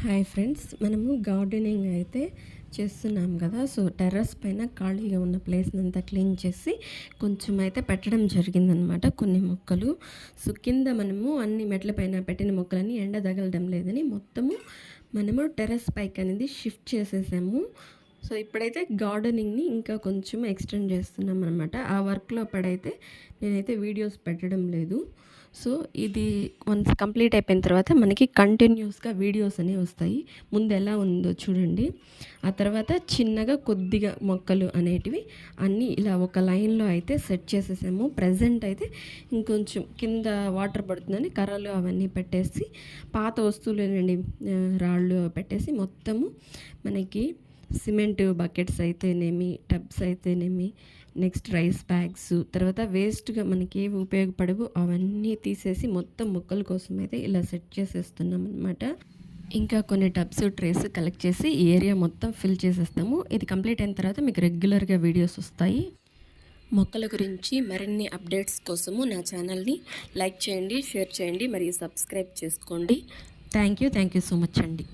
Hi friends, మనము gardening అయితే చేస్తున్నాం కదా. సో టెర్రస్ పైన ఖాళీగా ఉన్న ప్లేస్ని అంతా క్లీన్ చేసి కొంచెం అయితే పెట్టడం జరిగిందనమాట కొన్ని మొక్కలు. సో కింద మనము అన్ని మెట్ల పైన పెట్టిన మొక్కలని ఎండ తగలడం లేదని మొత్తము మనము టెర్రస్ పైకి అనేది షిఫ్ట్ చేసేసాము. సో ఇప్పుడైతే గార్డెనింగ్ని ఇంకా కొంచెం ఎక్స్టెండ్ చేస్తున్నాం అనమాట. ఆ వర్క్లో పడైతే నేనైతే వీడియోస్ పెట్టడం లేదు. సో ఇది వన్స్ కంప్లీట్ అయిపోయిన తర్వాత మనకి కంటిన్యూస్గా వీడియోస్ అనేవి వస్తాయి. ముందు ఎలా ఉందో చూడండి. ఆ తర్వాత చిన్నగా కొద్దిగా మొక్కలు అనేటివి అన్నీ ఇలా ఒక లైన్లో అయితే సెట్ చేసేసాము. ప్రజెంట్ అయితే ఇంకొంచెం కింద వాటర్ పడుతుందని కర్రలు అవన్నీ పెట్టేసి పాత వస్తువులేనండి, రాళ్ళు పెట్టేసి మొత్తము మనకి సిమెంట్ బకెట్స్ అయితేనేమి, టబ్స్ అయితేనేమి, నెక్స్ట్ రైస్ బ్యాగ్స్, తర్వాత వేస్ట్గా మనకి ఏవి ఉపయోగపడవు అవన్నీ తీసేసి మొత్తం మొక్కల కోసం అయితే ఇలా సెట్ చేసేస్తున్నాం అనమాట. ఇంకా కొన్ని టబ్స్ ట్రేస్ కలెక్ట్ చేసి ఈ ఏరియా మొత్తం ఫిల్ చేసేస్తాము. ఇది కంప్లీట్ అయిన తర్వాత మీకు రెగ్యులర్గా వీడియోస్ వస్తాయి. మొక్కల గురించి మరిన్ని అప్డేట్స్ కోసము నా ఛానల్ని లైక్ చేయండి, షేర్ చేయండి, మరియు సబ్స్క్రైబ్ చేసుకోండి. థ్యాంక్ యూ సో మచ్ అండి.